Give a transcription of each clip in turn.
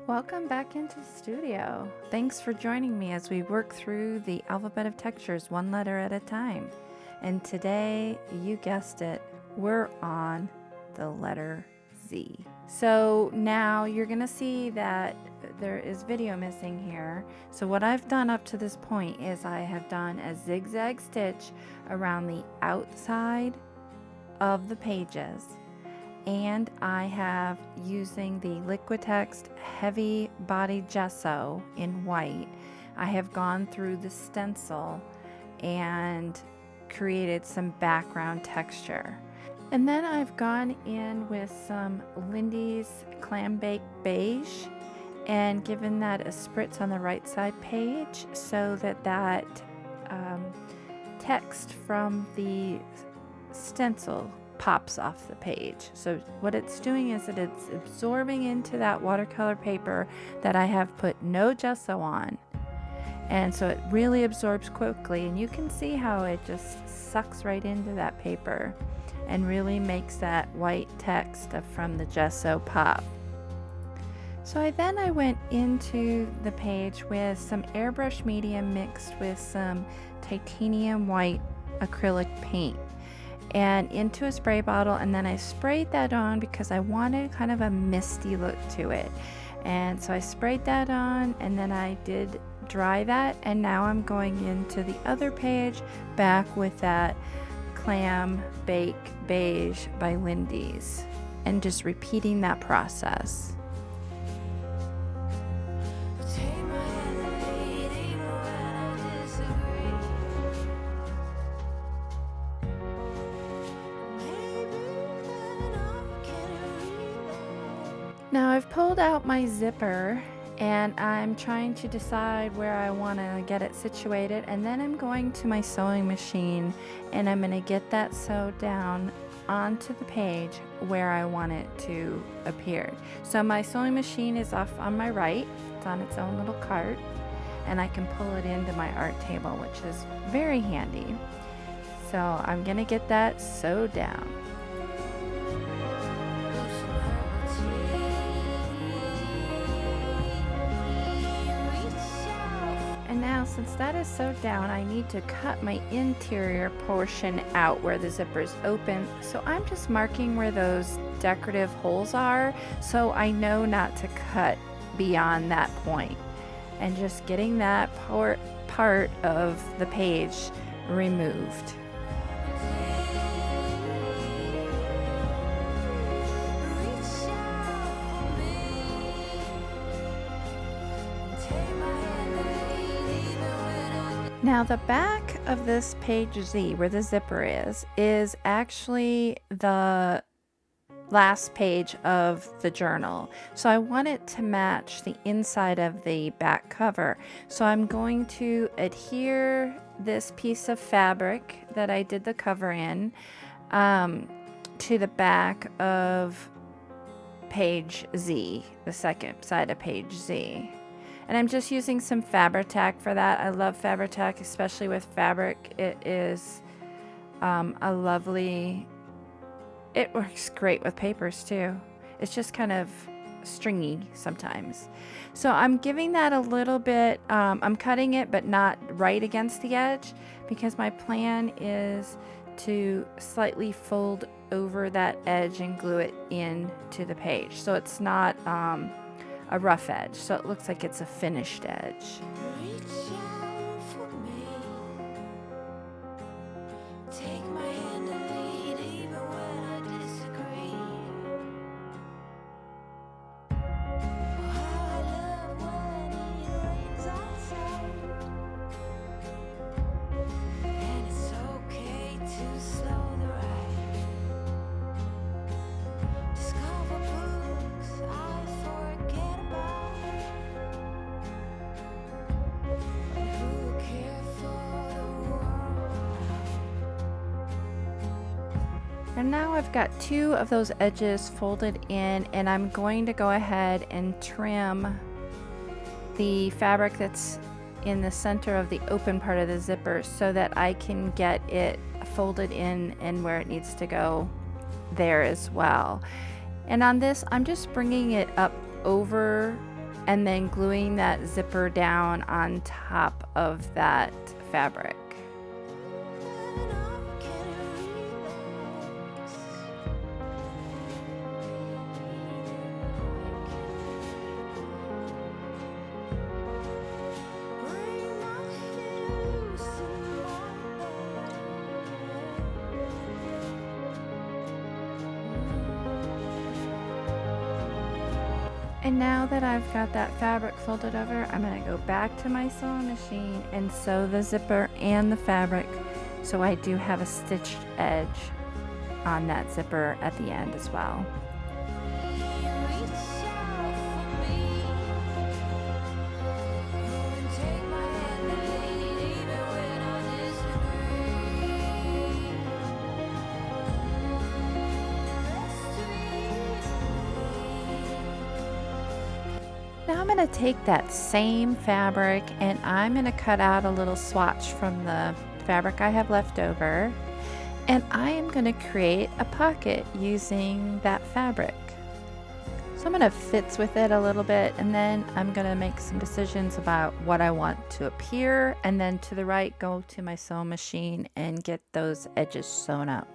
Welcome back into the studio. Thanks for joining me as we work through the alphabet of textures one letter at a time. And today, you guessed it, we're on the letter Z. So now you're going to see that there is video missing here. So what I've done up to this point is I have done a zigzag stitch around the outside of the pages. And I have, using the Liquitex heavy body gesso in white, I have gone through the stencil and created some background texture. And then I've gone in with some Lindy's Clam Bake Beige and given that a spritz on the right side page so that text from the stencil pops off the page. So what it's doing is that it's absorbing into that watercolor paper that I have put no gesso on, and so it really absorbs quickly, and you can see how it just sucks right into that paper and really makes that white text from the gesso pop. So I went into the page with some airbrush medium mixed with some titanium white acrylic paint and into a spray bottle, and then I sprayed that on because I wanted kind of a misty look to it. And so I sprayed that on, and then I did dry that, and now I'm going into the other page back with that Clam Bake Beige by Lindy's and just repeating that process. Now I've pulled out my zipper and I'm trying to decide where I want to get it situated, and then I'm going to my sewing machine and I'm going to get that sewed down onto the page where I want it to appear. So my sewing machine is off on my right, it's on its own little cart, and I can pull it into my art table, which is very handy. So I'm going to get that sewed down. And now, since that is sewed down, I need to cut my interior portion out where the zipper is open. So I'm just marking where those decorative holes are so I know not to cut beyond that point, and just getting that part of the page removed. Now the back of this page Z, where the zipper is actually the last page of the journal. So I want it to match the inside of the back cover. So I'm going to adhere this piece of fabric that I did the cover in to the back of page Z, the second side of page Z. And I'm just using some Fabri-Tac for that. I love Fabri-Tac, especially with fabric. It is a lovely, it works great with papers too. It's just kind of stringy sometimes. So I'm giving that a little bit, I'm cutting it but not right against the edge, because my plan is to slightly fold over that edge and glue it into the page. So it's not a rough edge, so it looks like it's a finished edge. Reach out for me. Take my hand and lead even when I disagree. Oh, how I love when it rains outside. And it's okay to slow the ride. Discover books I forget. And now I've got two of those edges folded in, and I'm going to go ahead and trim the fabric that's in the center of the open part of the zipper so that I can get it folded in and where it needs to go there as well. And on this, I'm just bringing it up over and then gluing that zipper down on top of that fabric. And now that I've got that fabric folded over, I'm going to go back to my sewing machine and sew the zipper and the fabric, so I do have a stitched edge on that zipper at the end as well. Now I'm going to take that same fabric and I'm going to cut out a little swatch from the fabric I have left over, and I am going to create a pocket using that fabric. So I'm going to fitz with it a little bit, and then I'm going to make some decisions about what I want to appear, and then to the right go to my sewing machine and get those edges sewn up.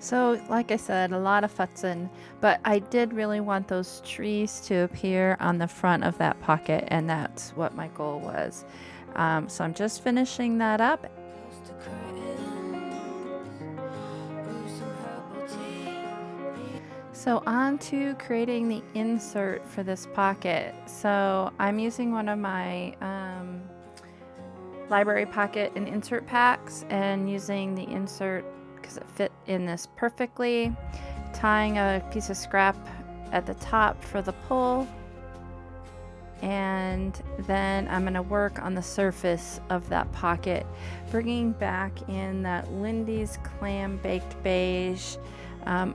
So, like I said, a lot of futzing, but I did really want those trees to appear on the front of that pocket, and that's what my goal was. So I'm just finishing that up. So on to creating the insert for this pocket. So I'm using one of my library pocket and insert packs, and using the insert because it fit in this perfectly, tying a piece of scrap at the top for the pull, and then I'm going to work on the surface of that pocket, bringing back in that Lindy's Clam Baked Beige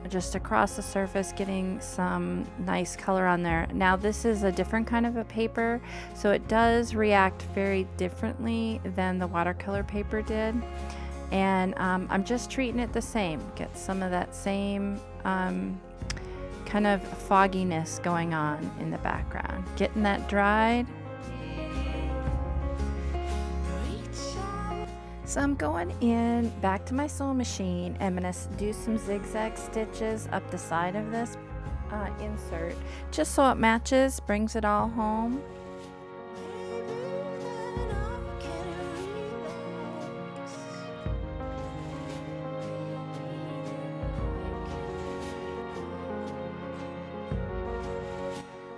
just across the surface, getting some nice color on there. Now this is a different kind of a paper, so it does react very differently than the watercolor paper did. And I'm just treating it the same. Get some of that same kind of fogginess going on in the background. Getting that dried. So I'm going in back to my sewing machine. I'm going to do some zigzag stitches up the side of this insert, just so it matches, brings it all home.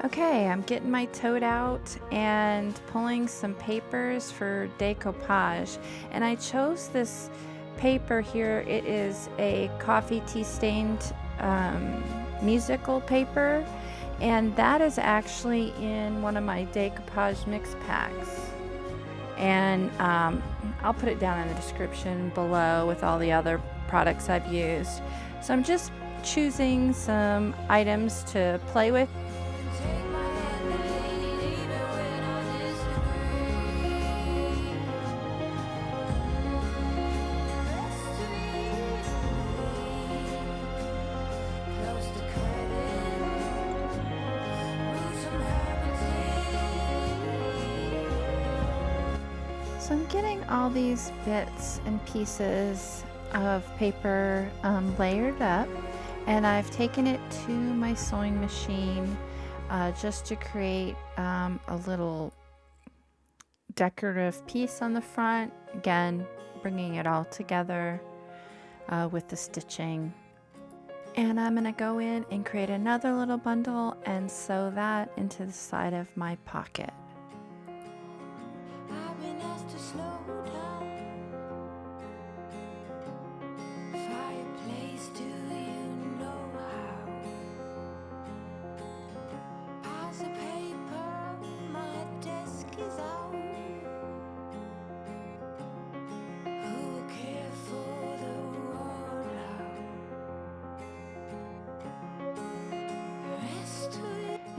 Okay, I'm getting my tote out and pulling some papers for decoupage, and I chose this paper here. It is a coffee tea stained musical paper, and that is actually in one of my decoupage mix packs, and I'll put it down in the description below with all the other products I've used. So I'm just choosing some items to play with. So I'm getting all these bits and pieces of paper layered up, and I've taken it to my sewing machine just to create a little decorative piece on the front. Again, bringing it all together with the stitching. And I'm going to go in and create another little bundle and sew that into the side of my pocket.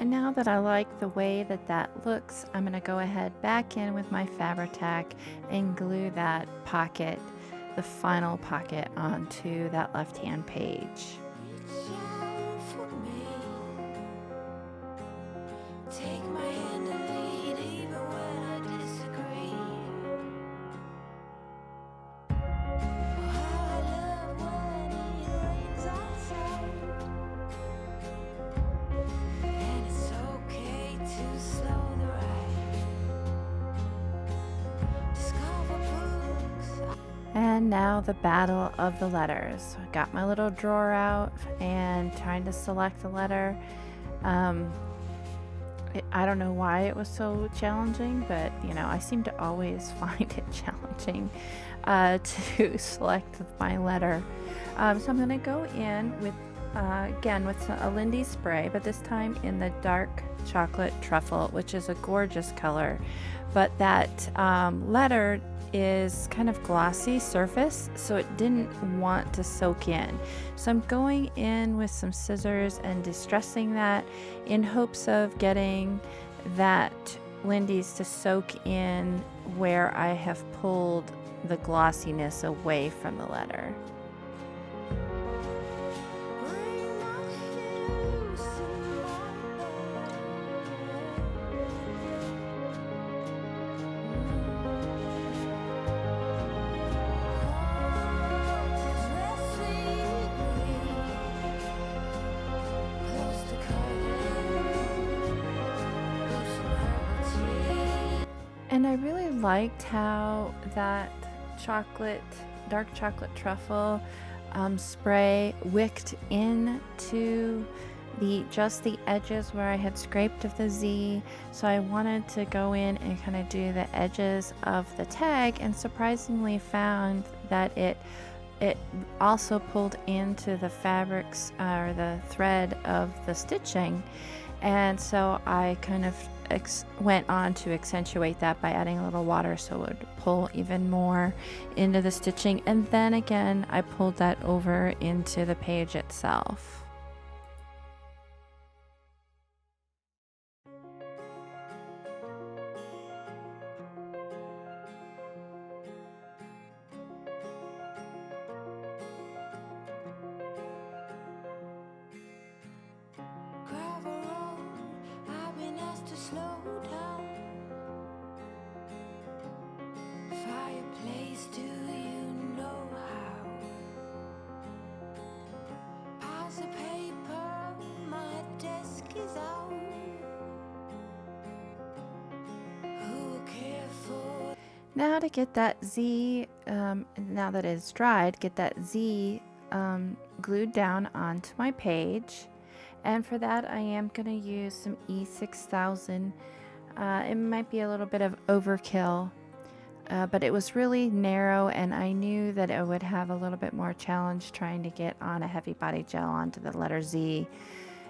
And now that I like the way that that looks, I'm going to go ahead back in with my Fabri-Tac and glue that pocket, the final pocket, onto that left-hand page. And now the battle of the letters. I got my little drawer out and trying to select the letter. I don't know why it was so challenging, but you know, I seem to always find it challenging to select my letter. So I'm going to go in with again with a Lindy spray, but this time in the dark chocolate truffle, which is a gorgeous color. But that letter is kind of glossy surface, so it didn't want to soak in. So I'm going in with some scissors and distressing that in hopes of getting that Lindy's to soak in where I have pulled the glossiness away from the letter. And I really liked how that dark chocolate truffle spray wicked into just the edges where I had scraped of the Z. So I wanted to go in and kind of do the edges of the tag, and surprisingly found that it also pulled into the fabrics or the thread of the stitching. And so I kind of went on to accentuate that by adding a little water so it would pull even more into the stitching. And then again, I pulled that over into the page itself. Now to get that Z, now that it's dried, get that Z glued down onto my page. And for that I am going to use some E6000. It might be a little bit of overkill, but it was really narrow, and I knew that it would have a little bit more challenge trying to get on a heavy body gel onto the letter Z,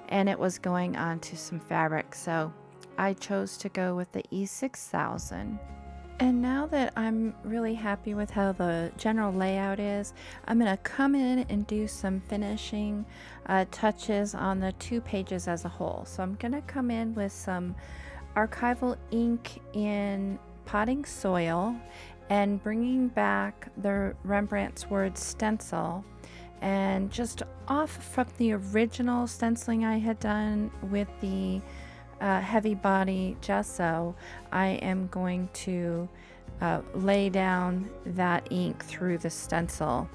and it was going onto some fabric, so I chose to go with the E6000. And now that I'm really happy with how the general layout is, I'm going to come in and do some finishing touches on the two pages as a whole. So I'm going to come in with some archival ink in Potting Soil and bringing back the Rembrandt's word stencil, and just off from the original stenciling I had done with the heavy body gesso, I am going to lay down that ink through the stencil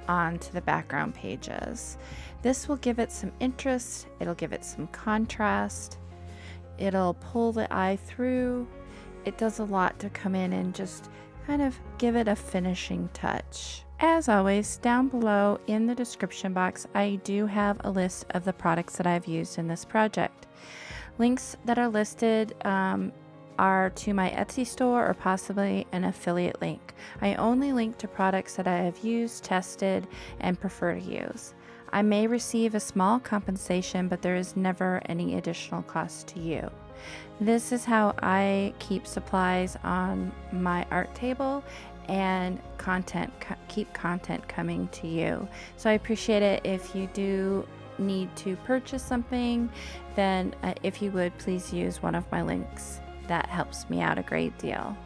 onto the background pages. This will give it some interest, it'll give it some contrast, it'll pull the eye through. It does a lot to come in and just kind of give it a finishing touch. As always, down below in the description box, I do have a list of the products that I've used in this project. Links that are listed are to my Etsy store or possibly an affiliate link. I only link to products that I have used, tested, and prefer to use. I may receive a small compensation, but there is never any additional cost to you. This is how I keep supplies on my art table and keep content coming to you. So I appreciate it if you do need to purchase something, then if you would please use one of my links. That helps me out a great deal.